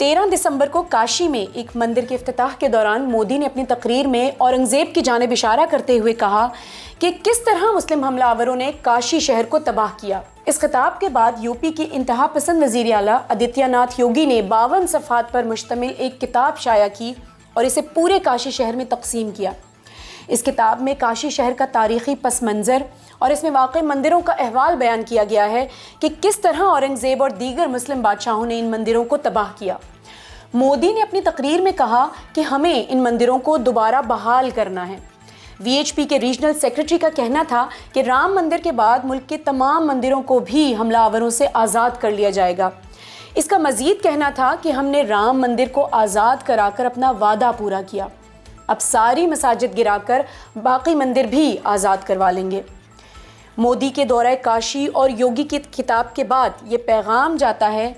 13 دسمبر کو کاشی میں ایک مندر کے افتتاح کے دوران مودی نے اپنی تقریر میں اورنگزیب کی جانب اشارہ کرتے ہوئے کہا کہ کس طرح مسلم حملہ آوروں نے کاشی شہر کو تباہ کیا۔ اس خطاب کے بعد یو پی کے انتہا پسند وزیر اعلیٰ آدتیہ ناتھ یوگی نے 52 صفحات پر مشتمل ایک کتاب شائع کی اور اسے پورے کاشی شہر میں تقسیم کیا۔ اس کتاب میں کاشی شہر کا تاریخی پس منظر اور اس میں واقع مندروں کا احوال بیان کیا گیا ہے کہ کس طرح اورنگزیب اور دیگر مسلم بادشاہوں نے ان مندروں کو تباہ کیا۔ مودی نے اپنی تقریر میں کہا کہ ہمیں ان مندروں کو دوبارہ بحال کرنا ہے۔ وی ایچ پی کے ریجنل سیکرٹری کا کہنا تھا کہ رام مندر کے بعد ملک کے تمام مندروں کو بھی حملہ آوروں سے آزاد کر لیا جائے گا۔ اس کا مزید کہنا تھا کہ ہم نے رام مندر کو آزاد کرا کر اپنا وعدہ پورا کیا، اب ساری مساجد گرا کر باقی مندر بھی آزاد کروا لیں گے۔ مودی کے دورہ کاشی اور یوگی کی خطاب کے بعد یہ پیغام جاتا ہے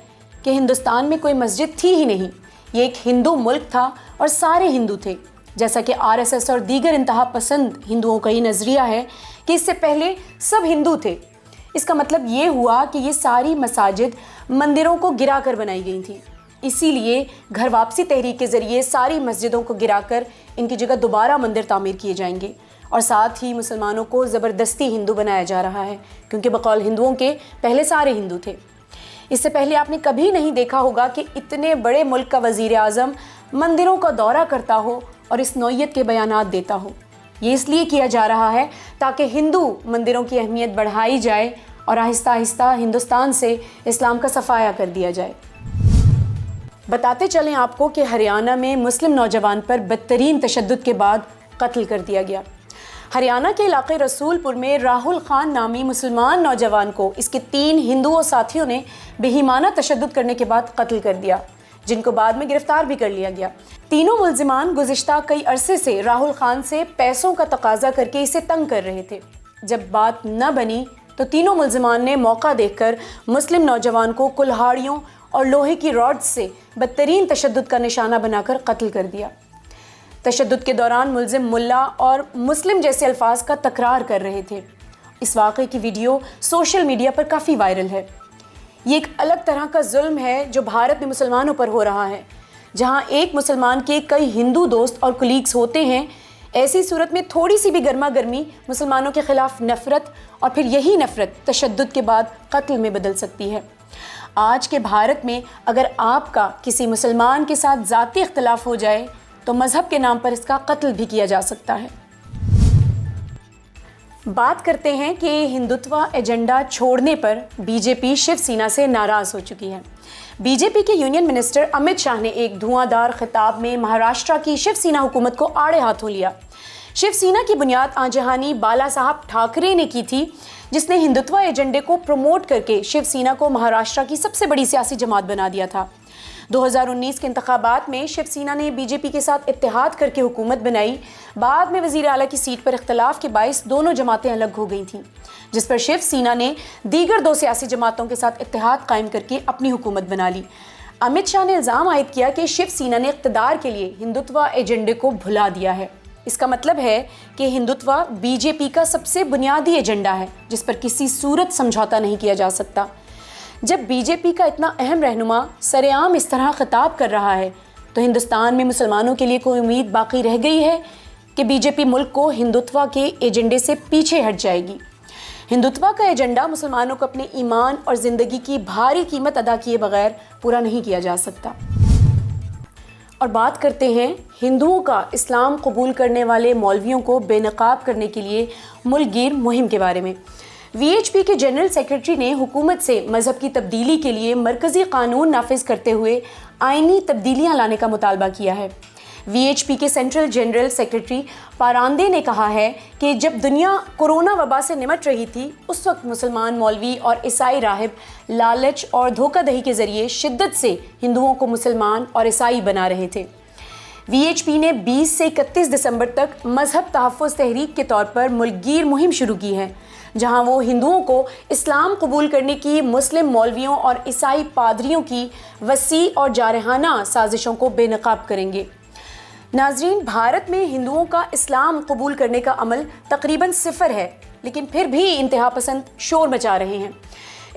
کہ ہندوستان میں کوئی مسجد تھی ہی نہیں، یہ ایک ہندو ملک تھا اور سارے ہندو تھے، جیسا کہ آر ایس ایس اور دیگر انتہا پسند ہندوؤں کا یہ نظریہ ہے کہ اس سے پہلے سب ہندو تھے۔ اس کا مطلب یہ ہوا کہ یہ ساری مساجد مندروں کو گرا کر بنائی گئی تھیں، اسی لیے گھر واپسی تحریک کے ذریعے ساری مسجدوں کو گرا کر ان کی جگہ دوبارہ مندر تعمیر کیے جائیں گے، اور ساتھ ہی مسلمانوں کو زبردستی ہندو بنایا جا رہا ہے، کیونکہ بقول ہندوؤں کے پہلے سارے ہندو تھے۔ اس سے پہلے آپ نے کبھی نہیں دیکھا ہوگا کہ اتنے بڑے ملک کا وزیر اعظم مندروں کا دورہ کرتا ہو اور اس نوعیت کے بیانات دیتا ہو۔ یہ اس لیے کیا جا رہا ہے تاکہ ہندو مندروں کی اہمیت بڑھائی جائے اور آہستہ آہستہ ہندوستان سے اسلام کا صفایا کر دیا جائے۔ بتاتے چلیں آپ کو کہ ہریانہ میں مسلم نوجوان پر بدترین تشدد کے بعد قتل کر دیا گیا۔ ہریانہ کے علاقے رسول پور میں راہل خان نامی مسلمان نوجوان کو اس کے 3 ہندو ساتھیوں نے بہیمانہ تشدد کرنے کے بعد قتل کر دیا، جن کو بعد میں گرفتار بھی کر لیا گیا۔ تینوں ملزمان گزشتہ کئی عرصے سے راہل خان سے پیسوں کا تقاضا کر کے اسے تنگ کر رہے تھے۔ جب بات نہ بنی تو تینوں ملزمان نے موقع دیکھ کر مسلم نوجوان کو کلہاڑیوں اور لوہے کی راڈ سے بدترین تشدد کا نشانہ بنا کر قتل کر دیا۔ تشدد کے دوران ملزم ملا اور مسلم جیسے الفاظ کا تکرار کر رہے تھے۔ اس واقعے کی ویڈیو سوشل میڈیا پر کافی وائرل ہے۔ یہ ایک الگ طرح کا ظلم ہے جو بھارت میں مسلمانوں پر ہو رہا ہے، جہاں ایک مسلمان کے کئی ہندو دوست اور کولیگز ہوتے ہیں۔ ایسی صورت میں تھوڑی سی بھی گرما گرمی مسلمانوں کے خلاف نفرت اور پھر یہی نفرت تشدد کے بعد قتل میں بدل سکتی ہے۔ آج کے بھارت میں اگر آپ کا کسی مسلمان کے ساتھ ذاتی اختلاف ہو جائے تو مذہب کے نام پر اس کا قتل بھی کیا جا سکتا ہے۔ بات کرتے ہیں کہ ہندوتوا ایجنڈا چھوڑنے پر بی جے پی شیو سینا سے ناراض ہو چکی ہے۔ بی جے پی کے یونین منسٹر امت شاہ نے ایک دھواں دار خطاب میں مہاراشٹر کی شیو سینا حکومت کو آڑے ہاتھوں لیا۔ شیو سینا کی بنیاد آن جہانی بالا صاحب ٹھاکرے نے کی تھی، جس نے ہندوتوا ایجنڈے کو پروموٹ کر کے شیو سینا کو مہاراشٹر کی سب سے بڑی سیاسی جماعت بنا دیا تھا۔ 2019 کے انتخابات میں شیو سینا نے بی جے پی کے ساتھ اتحاد کر کے حکومت بنائی۔ بعد میں وزیر اعلیٰ کی سیٹ پر اختلاف کے باعث دونوں جماعتیں الگ ہو گئی تھیں، جس پر شیو سینا نے دیگر 2 سیاسی جماعتوں کے ساتھ اتحاد قائم کر کے اپنی حکومت بنا لی۔ امت شاہ نے الزام عائد کیا کہ شیو سینا نے اقتدار کے لیے ہندوتوا ایجنڈے کو بھلا دیا ہے۔ اس کا مطلب ہے کہ ہندوتوا بی جے پی کا سب سے بنیادی ایجنڈا ہے جس پر کسی صورت سمجھوتا نہیں کیا جا سکتا۔ جب بی جے پی کا اتنا اہم رہنما سرے عام اس طرح خطاب کر رہا ہے تو ہندوستان میں مسلمانوں کے لیے کوئی امید باقی رہ گئی ہے کہ بی جے پی ملک کو ہندوتوا کے ایجنڈے سے پیچھے ہٹ جائے گی؟ ہندوتوا کا ایجنڈا مسلمانوں کو اپنے ایمان اور زندگی کی بھاری قیمت ادا کیے بغیر پورا نہیں کیا جا سکتا۔ اور بات کرتے ہیں ہندوؤں کا اسلام قبول کرنے والے مولویوں کو بے نقاب کرنے کے لیے ملک گیر مہم کے بارے میں۔ وی ایچ پی کے جنرل سیکرٹری نے حکومت سے مذہب کی تبدیلی کے لیے مرکزی قانون نافذ کرتے ہوئے آئینی تبدیلیاں لانے کا مطالبہ کیا ہے۔ وی ایچ پی کے سینٹرل جنرل سیکرٹری پاراندے نے کہا ہے کہ جب دنیا کورونا وبا سے نمٹ رہی تھی اس وقت مسلمان مولوی اور عیسائی راہب لالچ اور دھوکہ دہی کے ذریعے شدت سے ہندوؤں کو مسلمان اور عیسائی بنا رہے تھے۔ وی ایچ پی نے 20 سے 31 دسمبر تک مذہب تحفظ تحریک کے طور پر ملک گیر مہم شروع کی ہے، جہاں وہ ہندوؤں کو اسلام قبول کرنے کی مسلم مولویوں اور عیسائی پادریوں کی وسیع اور جارحانہ سازشوں کو بے نقاب کریں گے۔ ناظرین، بھارت میں ہندوؤں کا اسلام قبول کرنے کا عمل تقریباً 0 ہے، لیکن پھر بھی انتہا پسند شور مچا رہے ہیں۔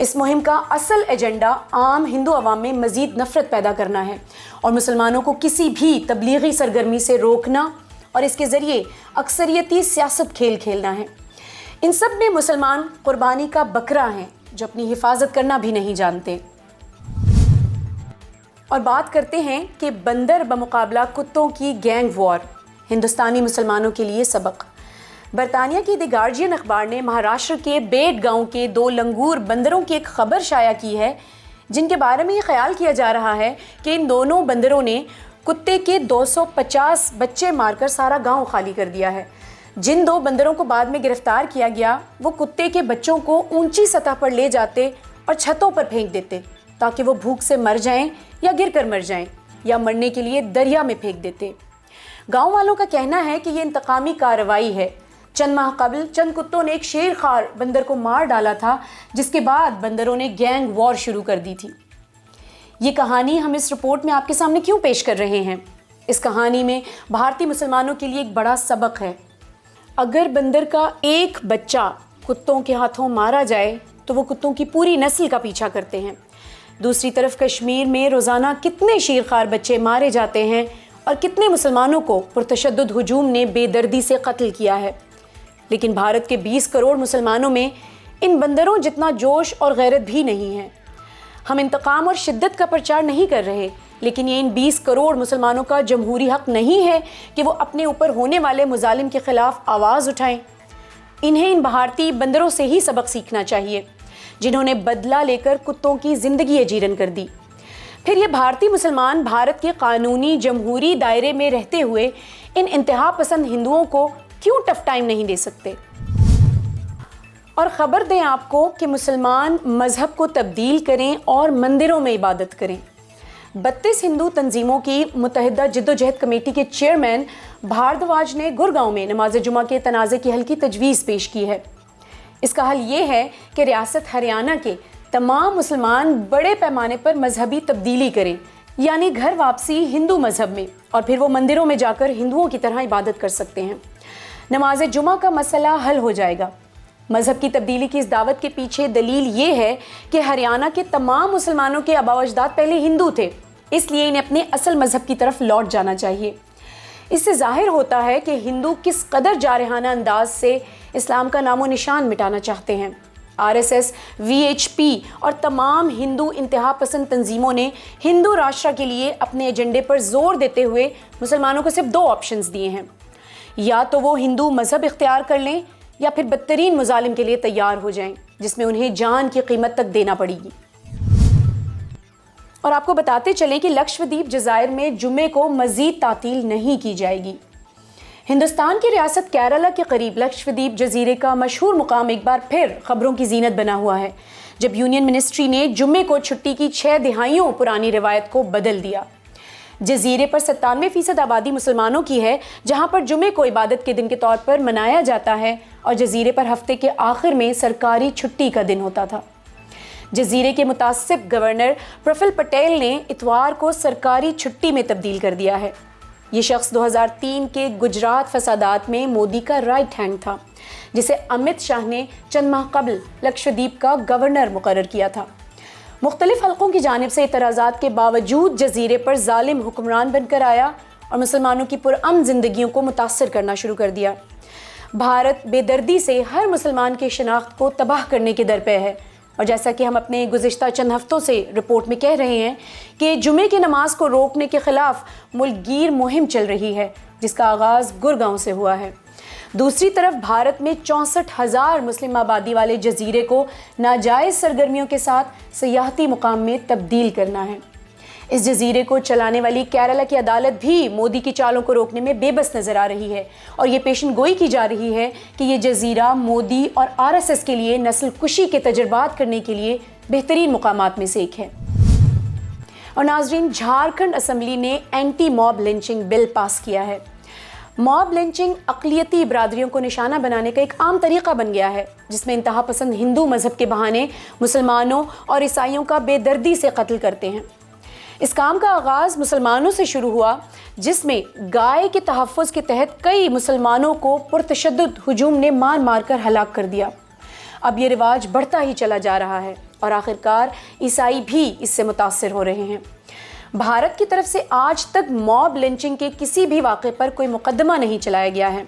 اس مہم کا اصل ایجنڈا عام ہندو عوام میں مزید نفرت پیدا کرنا ہے اور مسلمانوں کو کسی بھی تبلیغی سرگرمی سے روکنا اور اس کے ذریعے اکثریتی سیاست کھیل کھیلنا ہے۔ ان سب میں مسلمان قربانی کا بکرا ہیں جو اپنی حفاظت کرنا بھی نہیں جانتے۔ اور بات کرتے ہیں کہ بندر بمقابلہ کتوں کی گینگ وار، ہندوستانی مسلمانوں کے لیے سبق۔ برطانیہ کی دی گارجین اخبار نے مہاراشٹر کے بیٹ گاؤں کے 2 لنگور بندروں کی ایک خبر شائع کی ہے جن کے بارے میں یہ خیال کیا جا رہا ہے کہ ان دونوں بندروں نے کتے کے 250 بچے مار کر سارا گاؤں خالی کر دیا ہے۔ جن 2 بندروں کو بعد میں گرفتار کیا گیا وہ کتے کے بچوں کو اونچی سطح پر لے جاتے اور چھتوں پر پھینک دیتے تاکہ وہ بھوک سے مر جائیں یا گر کر مر جائیں یا مرنے کے لیے دریا میں پھینک دیتے۔ گاؤں والوں کا کہنا ہے کہ یہ انتقامی کارروائی ہے۔ چند ماہ قبل چند کتوں نے ایک شیر خوار بندر کو مار ڈالا تھا جس کے بعد بندروں نے گینگ وار شروع کر دی تھی۔ یہ کہانی ہم اس رپورٹ میں آپ کے سامنے کیوں پیش کر رہے ہیں؟ اس کہانی میں بھارتی مسلمانوں کے لیے ایک بڑا سبق ہے۔ اگر بندر کا ایک بچہ کتوں کے ہاتھوں مارا جائے تو وہ کتوں کی پوری نسل کا پیچھا کرتے ہیں۔ دوسری طرف کشمیر میں روزانہ کتنے شیرخوار بچے مارے جاتے ہیں اور کتنے مسلمانوں کو پرتشدد ہجوم نے بے دردی سے قتل کیا ہے۔ لیکن بھارت کے 20 کروڑ مسلمانوں میں ان بندروں جتنا جوش اور غیرت بھی نہیں ہے۔ ہم انتقام اور شدت کا پرچار نہیں کر رہے، لیکن یہ ان 20 کروڑ مسلمانوں کا جمہوری حق نہیں ہے کہ وہ اپنے اوپر ہونے والے مظالم کے خلاف آواز اٹھائیں۔ انہیں ان بھارتی بندروں سے ہی سبق سیکھنا چاہیے جنہوں نے بدلہ لے کر کتوں کی زندگی اجیرن کر دی۔ پھر یہ بھارتی مسلمان بھارت کے قانونی جمہوری دائرے میں رہتے ہوئے ان انتہا پسند ہندوؤں کو کیوں ٹف ٹائم نہیں دے سکتے؟ اور خبر دیں آپ کو کہ مسلمان مذہب کو تبدیل کریں اور مندروں میں عبادت کریں۔ 32 ہندو تنظیموں کی متحدہ جدوجہد کمیٹی کے چیئرمین بھاردواج نے گڑگاؤں میں نماز جمعہ کے تنازع کی حل کی تجویز پیش کی ہے۔ اس کا حل یہ ہے کہ ریاست ہریانہ کے تمام مسلمان بڑے پیمانے پر مذہبی تبدیلی کریں، یعنی گھر واپسی ہندو مذہب میں، اور پھر وہ مندروں میں جا کر ہندوؤں کی طرح عبادت کر سکتے ہیں۔ نماز جمعہ کا مسئلہ حل ہو جائے گا۔ مذہب کی تبدیلی کی اس دعوت کے پیچھے دلیل یہ ہے کہ ہریانہ کے تمام مسلمانوں کے آباء و اجداد پہلے ہندو تھے، اس لیے انہیں اپنے اصل مذہب کی طرف لوٹ جانا چاہیے۔ اس سے ظاہر ہوتا ہے کہ ہندو کس قدر جارحانہ انداز سے اسلام کا نام و نشان مٹانا چاہتے ہیں۔ RSS، VHP اور تمام ہندو انتہا پسند تنظیموں نے ہندو راشٹر کے لیے اپنے ایجنڈے پر زور دیتے ہوئے مسلمانوں کو صرف 2 آپشنز دیے ہیں، یا تو وہ ہندو مذہب اختیار کر لیں یا پھر بدترین مظالم کے لیے تیار ہو جائیں جس میں انہیں جان کی قیمت تک دینا پڑے گی۔ اور آپ کو بتاتے چلیں کہ لکشدویپ جزائر میں جمعے کو مزید تعطیل نہیں کی جائے گی۔ ہندوستان کی ریاست کیرالہ کے قریب لکشدویپ جزیرے کا مشہور مقام ایک بار پھر خبروں کی زینت بنا ہوا ہے جب یونین منسٹری نے جمعے کو چھٹی کی 6 دہائیوں پرانی روایت کو بدل دیا۔ جزیرے پر 97% آبادی مسلمانوں کی ہے، جہاں پر جمعے کو عبادت کے دن کے طور پر منایا جاتا ہے، اور جزیرے پر ہفتے کے آخر میں سرکاری چھٹی کا دن ہوتا تھا۔ جزیرے کے متعصب گورنر پرفل پٹیل نے اتوار کو سرکاری چھٹی میں تبدیل کر دیا ہے۔ یہ شخص 2003 کے گجرات فسادات میں مودی کا رائٹ ہینڈ تھا، جسے امت شاہ نے چند ماہ قبل لکشدویپ کا گورنر مقرر کیا تھا۔ مختلف حلقوں کی جانب سے اعتراضات کے باوجود جزیرے پر ظالم حکمران بن کر آیا اور مسلمانوں کی پرامن زندگیوں کو متاثر کرنا شروع کر دیا۔ بھارت بے دردی سے ہر مسلمان کی شناخت کو تباہ کرنے کے درپے ہے، اور جیسا کہ ہم اپنے گزشتہ چند ہفتوں سے رپورٹ میں کہہ رہے ہیں کہ جمعے کی نماز کو روکنے کے خلاف ملک گیر مہم چل رہی ہے جس کا آغاز گڑگاؤں سے ہوا ہے۔ دوسری طرف بھارت میں 64,000 مسلم آبادی والے جزیرے کو ناجائز سرگرمیوں کے ساتھ سیاحتی مقام میں تبدیل کرنا ہے۔ اس جزیرے کو چلانے والی کیرالہ کی عدالت بھی مودی کی چالوں کو روکنے میں بے بس نظر آ رہی ہے، اور یہ پیشن گوئی کی جا رہی ہے کہ یہ جزیرہ مودی اور RSS کے لیے نسل کشی کے تجربات کرنے کے لیے بہترین مقامات میں سے ایک ہے۔ اور ناظرین، جھارکھنڈ اسمبلی نے اینٹی موب لنچنگ بل پاس کیا ہے۔ موب لنچنگ اقلیتی برادریوں کو نشانہ بنانے کا ایک عام طریقہ بن گیا ہے، جس میں انتہا پسند ہندو مذہب کے بہانے مسلمانوں اور عیسائیوں کا بے دردی سے قتل کرتے ہیں۔ اس کام کا آغاز مسلمانوں سے شروع ہوا، جس میں گائے کے تحفظ کے تحت کئی مسلمانوں کو پرتشدد ہجوم نے مار مار کر ہلاک کر دیا۔ اب یہ رواج بڑھتا ہی چلا جا رہا ہے اور آخرکار عیسائی بھی اس سے متاثر ہو رہے ہیں۔ بھارت کی طرف سے آج تک موب لنچنگ کے کسی بھی واقعے پر کوئی مقدمہ نہیں چلایا گیا ہے۔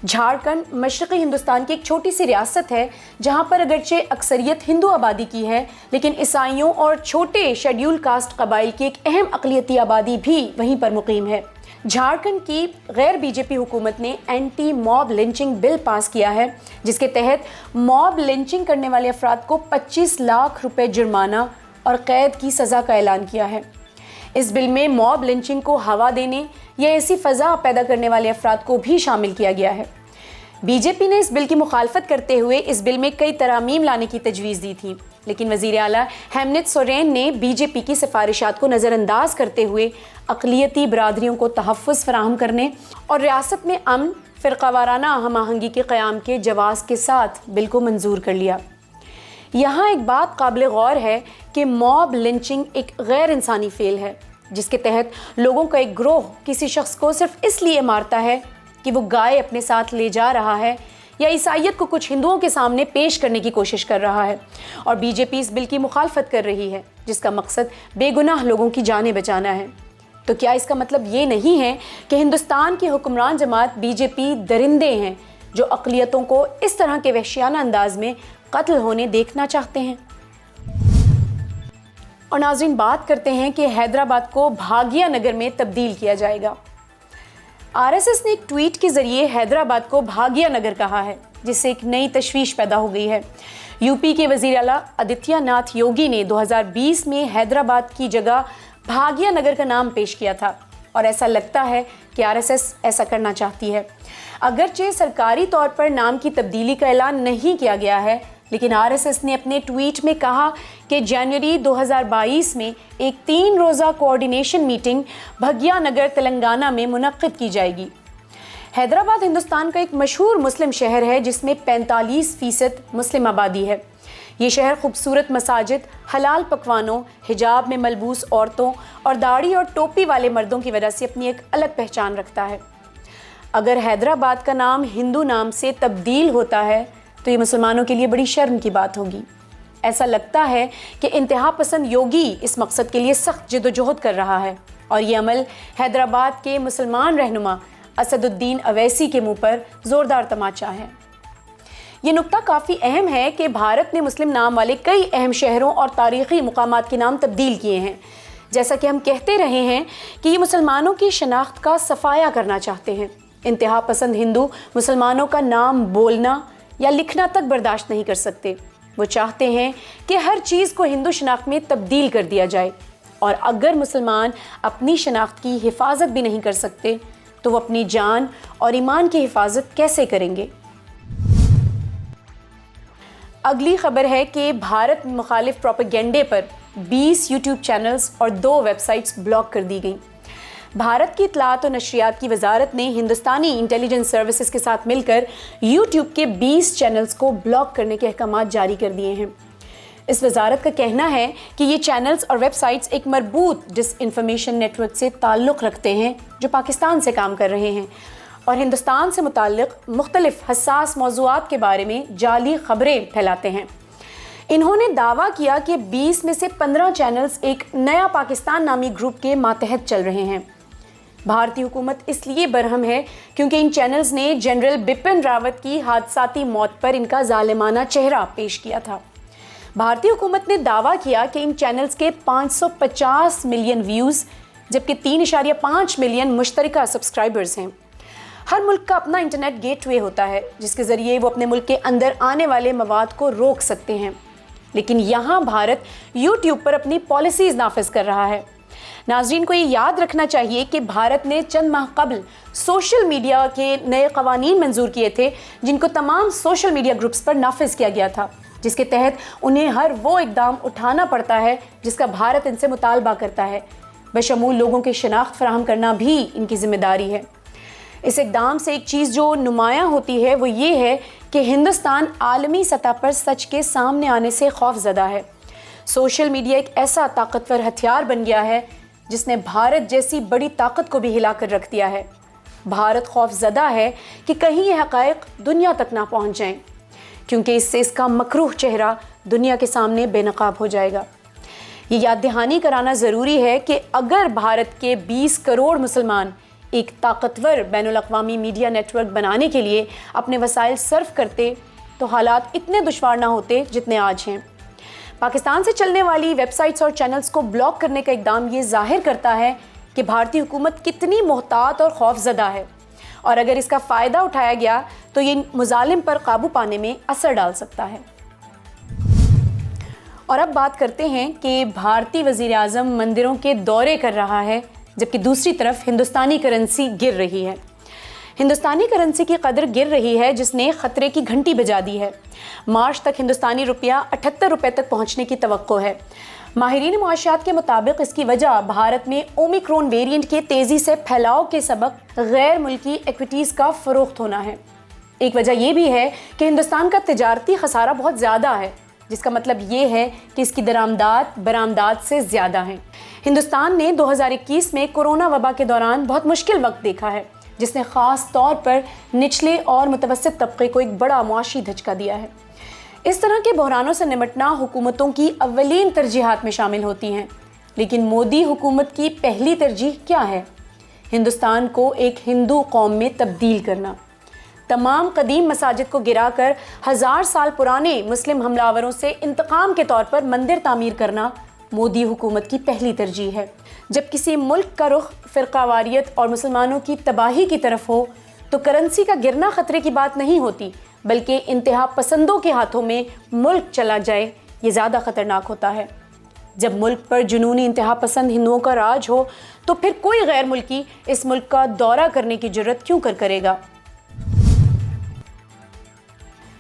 جھارکھنڈ مشرقی ہندوستان کی ایک چھوٹی سی ریاست ہے جہاں پر اگرچہ اکثریت ہندو آبادی کی ہے، لیکن عیسائیوں اور چھوٹے شیڈیول کاسٹ قبائل کی ایک اہم اقلیتی آبادی بھی وہیں پر مقیم ہے۔ جھارکھنڈ کی غیر بی جے پی حکومت نے اینٹی موب لنچنگ بل پاس کیا ہے، جس کے تحت موب لنچنگ کرنے والے افراد کو 25 لاکھ روپے جرمانہ اور قید کی سزا کا اعلان کیا ہے۔ اس بل میں موب لنچنگ کو ہوا دینے یا ایسی فضا پیدا کرنے والے افراد کو بھی شامل کیا گیا ہے۔ بی جے پی نے اس بل کی مخالفت کرتے ہوئے اس بل میں کئی ترامیم لانے کی تجویز دی تھی، لیکن وزیر اعلیٰ ہیمنت سورین نے بی جے پی کی سفارشات کو نظر انداز کرتے ہوئے اقلیتی برادریوں کو تحفظ فراہم کرنے اور ریاست میں امن، فرقہ وارانہ ہم آہنگی کے قیام کے جواز کے ساتھ بل کو منظور کر لیا۔ یہاں ایک بات قابل غور ہے کہ موب لنچنگ ایک غیر انسانی فعل ہے جس کے تحت لوگوں کا ایک گروہ کسی شخص کو صرف اس لیے مارتا ہے کہ وہ گائے اپنے ساتھ لے جا رہا ہے یا عیسائیت کو کچھ ہندوؤں کے سامنے پیش کرنے کی کوشش کر رہا ہے، اور بی جے پی اس بل کی مخالفت کر رہی ہے جس کا مقصد بے گناہ لوگوں کی جانیں بچانا ہے۔ تو کیا اس کا مطلب یہ نہیں ہے کہ ہندوستان کی حکمران جماعت بی جے پی درندے ہیں جو اقلیتوں کو اس طرح کے وحشیانہ انداز میں قتل ہونے دیکھنا چاہتے ہیں؟ اور ناظرین، بات کرتے ہیں کہ حیدرآباد کو بھاگیہ نگر میں تبدیل کیا جائے گا۔ آر ایس ایس نے ایک ٹویٹ کے ذریعے حیدرآباد کو بھاگیہ نگر کہا ہے، جس سے ایک نئی تشویش پیدا ہو گئی ہے۔ یو پی کے وزیر اعلیٰ آدتیہ ناتھ یوگی نے 2020 میں حیدرآباد کی جگہ بھاگیہ نگر کا نام پیش کیا تھا، اور ایسا لگتا ہے کہ آر ایس ایس ایسا کرنا چاہتی ہے۔ اگرچہ سرکاری طور پر نام کی تبدیلی کا اعلان نہیں کیا گیا ہے، لیکن آر ایس ایس نے اپنے ٹویٹ میں کہا کہ جنوری 2022 میں ایک 3 روزہ کوآرڈینیشن میٹنگ بھاگیہ نگر تلنگانہ میں منعقد کی جائے گی۔ حیدرآباد ہندوستان کا ایک مشہور مسلم شہر ہے جس میں 45% مسلم آبادی ہے۔ یہ شہر خوبصورت مساجد، حلال پکوانوں، حجاب میں ملبوس عورتوں اور داڑھی اور ٹوپی والے مردوں کی وجہ سے اپنی ایک الگ پہچان رکھتا ہے۔ اگر حیدرآباد کا نام ہندو نام سے تبدیل ہوتا ہے تو یہ مسلمانوں کے لیے بڑی شرم کی بات ہوگی۔ ایسا لگتا ہے کہ انتہا پسند یوگی اس مقصد کے لیے سخت جد و جہد کر رہا ہے، اور یہ عمل حیدرآباد کے مسلمان رہنما اسد الدین اویسی کے منہ پر زوردار تماچا ہے۔ یہ نکتہ کافی اہم ہے کہ بھارت نے مسلم نام والے کئی اہم شہروں اور تاریخی مقامات کے نام تبدیل کیے ہیں، جیسا کہ ہم کہتے رہے ہیں کہ یہ مسلمانوں کی شناخت کا صفایا کرنا چاہتے ہیں۔ انتہا پسند ہندو مسلمانوں کا نام بولنا یا لکھنا تک برداشت نہیں کر سکتے۔ وہ چاہتے ہیں کہ ہر چیز کو ہندو شناخت میں تبدیل کر دیا جائے، اور اگر مسلمان اپنی شناخت کی حفاظت بھی نہیں کر سکتے تو وہ اپنی جان اور ایمان کی حفاظت کیسے کریں گے؟ اگلی خبر ہے کہ بھارت میں مخالف پروپیگنڈے پر 20 یوٹیوب چینلز اور 2 ویب سائٹس بلاک کر دی گئیں۔ بھارت کی اطلاعات و نشریات کی وزارت نے ہندوستانی انٹیلیجنس سروسز کے ساتھ مل کر یوٹیوب کے 20 چینلز کو بلاک کرنے کے احکامات جاری کر دیے ہیں۔ اس وزارت کا کہنا ہے کہ یہ چینلز اور ویب سائٹس ایک مربوط ڈس انفارمیشن نیٹ ورک سے تعلق رکھتے ہیں جو پاکستان سے کام کر رہے ہیں اور ہندوستان سے متعلق مختلف حساس موضوعات کے بارے میں جعلی خبریں پھیلاتے ہیں۔ انہوں نے دعویٰ کیا کہ 20 میں سے 15 چینلز ایک نیا پاکستان نامی گروپ کے ماتحت چل رہے ہیں۔ بھارتی حکومت اس لیے برہم ہے کیونکہ ان چینلز نے جنرل بپن راوت کی حادثاتی موت پر ان کا ظالمانہ چہرہ پیش کیا تھا۔ بھارتی حکومت نے دعویٰ کیا کہ ان چینلز کے 550 ملین ویوز جبکہ 3.5 ملین مشترکہ سبسکرائبرز ہیں۔ ہر ملک کا اپنا انٹرنیٹ گیٹ وے ہوتا ہے جس کے ذریعے وہ اپنے ملک کے اندر آنے والے مواد کو روک سکتے ہیں، لیکن یہاں بھارت یوٹیوب پر اپنی پالیسیز نافذ کر رہا ہے۔ ناظرین کو یہ یاد رکھنا چاہیے کہ بھارت نے چند ماہ قبل سوشل میڈیا کے نئے قوانین منظور کیے تھے جن کو تمام سوشل میڈیا گروپس پر نافذ کیا گیا تھا، جس کے تحت انہیں ہر وہ اقدام اٹھانا پڑتا ہے جس کا بھارت ان سے مطالبہ کرتا ہے، بشمول لوگوں کی شناخت فراہم کرنا بھی ان کی ذمہ داری ہے۔ اس اقدام سے ایک چیز جو نمایاں ہوتی ہے وہ یہ ہے کہ ہندوستان عالمی سطح پر سچ کے سامنے آنے سے خوف زدہ ہے۔ سوشل میڈیا ایک ایسا طاقتور ہتھیار بن گیا ہے جس نے بھارت جیسی بڑی طاقت کو بھی ہلا کر رکھ دیا ہے۔ بھارت خوف زدہ ہے کہ کہیں یہ حقائق دنیا تک نہ پہنچ جائیں۔ کیونکہ اس سے اس کا مکروہ چہرہ دنیا کے سامنے بے نقاب ہو جائے گا۔ یہ یاد دہانی کرانا ضروری ہے کہ اگر بھارت کے 20 کروڑ مسلمان ایک طاقتور بین الاقوامی میڈیا نیٹ ورک بنانے کے لیے اپنے وسائل صرف کرتے تو حالات اتنے دشوار نہ ہوتے جتنے آج ہیں۔ پاکستان سے چلنے والی ویب سائٹس اور چینلز کو بلاک کرنے کا اقدام یہ ظاہر کرتا ہے کہ بھارتی حکومت کتنی محتاط اور خوف زدہ ہے، اور اگر اس کا فائدہ اٹھایا گیا تو یہ مظالم پر قابو پانے میں اثر ڈال سکتا ہے۔ اور اب بات کرتے ہیں کہ بھارتی وزیر اعظم مندروں کے دورے کر رہا ہے، جبکہ دوسری طرف ہندوستانی کرنسی گر رہی ہے۔ ہندوستانی کرنسی کی قدر گر رہی ہے، جس نے خطرے کی گھنٹی بجا دی ہے۔ مارچ تک ہندوستانی روپیہ 78 روپے تک پہنچنے کی توقع ہے۔ ماہرین معاشیات کے مطابق اس کی وجہ بھارت میں اومیکرون ویرینٹ کے تیزی سے پھیلاؤ کے سبب غیر ملکی ایکویٹیز کا فروخت ہونا ہے۔ ایک وجہ یہ بھی ہے کہ ہندوستان کا تجارتی خسارہ بہت زیادہ ہے، جس کا مطلب یہ ہے کہ اس کی درآمدات برآمدات سے زیادہ ہیں۔ ہندوستان نے 2021 میں کورونا وبا کے دوران بہت مشکل وقت دیکھا ہے، جس نے خاص طور پر نچلے اور متوسط طبقے کو ایک بڑا معاشی دھچکا دیا ہے۔ اس طرح کے بحرانوں سے نمٹنا حکومتوں کی اولین ترجیحات میں شامل ہوتی ہیں، لیکن مودی حکومت کی پہلی ترجیح کیا ہے؟ ہندوستان کو ایک ہندو قوم میں تبدیل کرنا۔ تمام قدیم مساجد کو گرا کر 1000 سال پرانے مسلم حملہ آوروں سے انتقام کے طور پر مندر تعمیر کرنا مودی حکومت کی پہلی ترجیح ہے۔ جب کسی ملک کا رخ فرقہ واریت اور مسلمانوں کی تباہی کی طرف ہو تو کرنسی کا گرنا خطرے کی بات نہیں ہوتی، بلکہ انتہا پسندوں کے ہاتھوں میں ملک چلا جائے یہ زیادہ خطرناک ہوتا ہے۔ جب ملک پر جنونی انتہا پسند ہندوؤں کا راج ہو تو پھر کوئی غیر ملکی اس ملک کا دورہ کرنے کی جرت کیوں کرے گا؟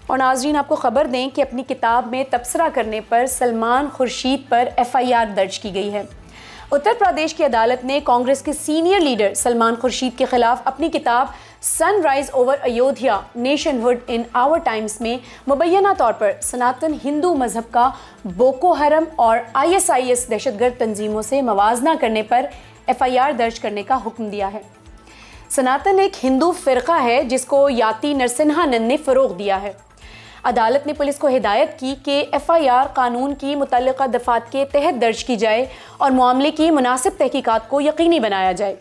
اور ناظرین، آپ کو خبر دیں کہ اپنی کتاب میں تبصرہ کرنے پر سلمان خورشید پر FIR درج کی گئی ہے۔ اتر پردیش کی عدالت نے کانگریس کے سینئر لیڈر سلمان خورشید کے خلاف اپنی کتاب sunrise over Ayodhya nationhood in our times میں مبینہ طور پر سناتن ہندو مذہب کا بوکو حرم اور ISIS دہشت گرد تنظیموں سے موازنہ کرنے پر FIR درج کرنے کا حکم دیا ہے۔ سناتن ایک ہندو فرقہ ہے جس کو یاتی نرسنہا نند نے فروغ دیا ہے۔ عدالت نے پولیس کو ہدایت کی کہ FIR قانون کی متعلقہ دفعات کے تحت درج کی جائے اور معاملے کی مناسب تحقیقات کو یقینی بنایا جائے۔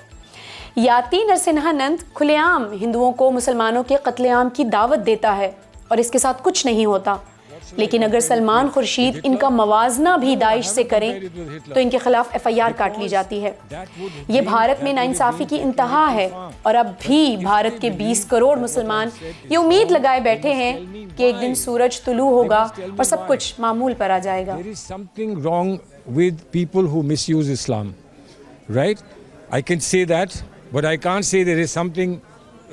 یاتی نرسنہا نند کھلے عام ہندوؤں کو مسلمانوں کے قتل عام کی دعوت دیتا ہے اور اس کے ساتھ کچھ نہیں ہوتا، لیکن اگر سلمان خورشید ان کا موازنہ بھی داعش سے کریں تو ان کے خلاف FIR کاٹ لی جاتی ہے۔ یہ بھارت میں ناانصافی کی انتہا ہے، اور اب بھی بھارت کے 20 کروڑ مسلمان یہ امید لگائے بیٹھے ہیں کہ ایک دن سورج طلوع ہوگا اور سب کچھ معمول پر آ جائے گا۔ There is something wrong with people who misuse Islam, right? I can say that, but I can't say there is something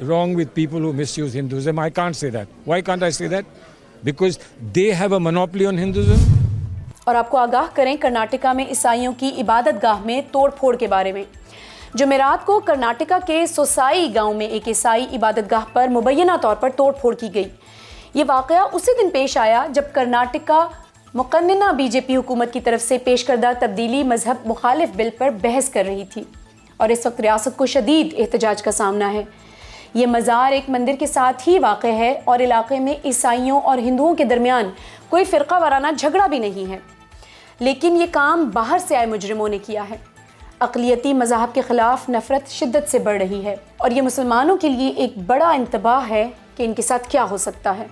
wrong with people who misuse Hinduism. I can't say that. Why can't I say that? Because they have a monopoly on Hinduism. اور آپ کو آگاہ کریں کرناٹکا میں عیسائیوں کی عبادت گاہ میں توڑ پھوڑ کے بارے میں۔ جمعرات کو کرناٹکا کے سوسائی گاؤں میں ایک عیسائی عبادت گاہ پر مبینہ طور پر توڑ پھوڑ کی گئی۔ یہ واقعہ اسی دن پیش آیا جب کرناٹکا مقننہ BJP حکومت کی طرف سے پیش کردہ تبدیلی مذہب مخالف بل پر بحث کر رہی تھی، اور اس وقت ریاست کو شدید احتجاج کا سامنا ہے۔ یہ مزار ایک مندر کے ساتھ ہی واقع ہے اور علاقے میں عیسائیوں اور ہندوؤں کے درمیان کوئی فرقہ وارانہ جھگڑا بھی نہیں ہے، لیکن یہ کام باہر سے آئے مجرموں نے کیا ہے۔ اقلیتی مذاہب کے خلاف نفرت شدت سے بڑھ رہی ہے، اور یہ مسلمانوں کے لیے ایک بڑا انتباہ ہے کہ ان کے ساتھ کیا ہو سکتا ہے۔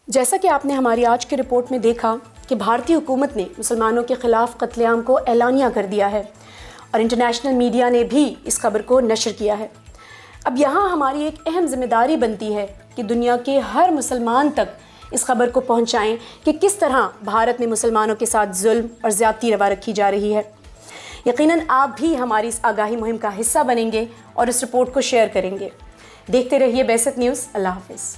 جیسا کہ آپ نے ہماری آج کی رپورٹ میں دیکھا کہ بھارتی حکومت نے مسلمانوں کے خلاف قتل عام کو اعلانیہ کر دیا ہے، اور انٹرنیشنل میڈیا نے بھی اس خبر کو نشر کیا ہے۔ اب یہاں ہماری ایک اہم ذمہ داری بنتی ہے کہ دنیا کے ہر مسلمان تک اس خبر کو پہنچائیں کہ کس طرح بھارت میں مسلمانوں کے ساتھ ظلم اور زیادتی روا رکھی جا رہی ہے۔ یقیناً آپ بھی ہماری اس آگاہی مہم کا حصہ بنیں گے اور اس رپورٹ کو شیئر کریں گے۔ دیکھتے رہیے بعثت نیوز۔ اللہ حافظ۔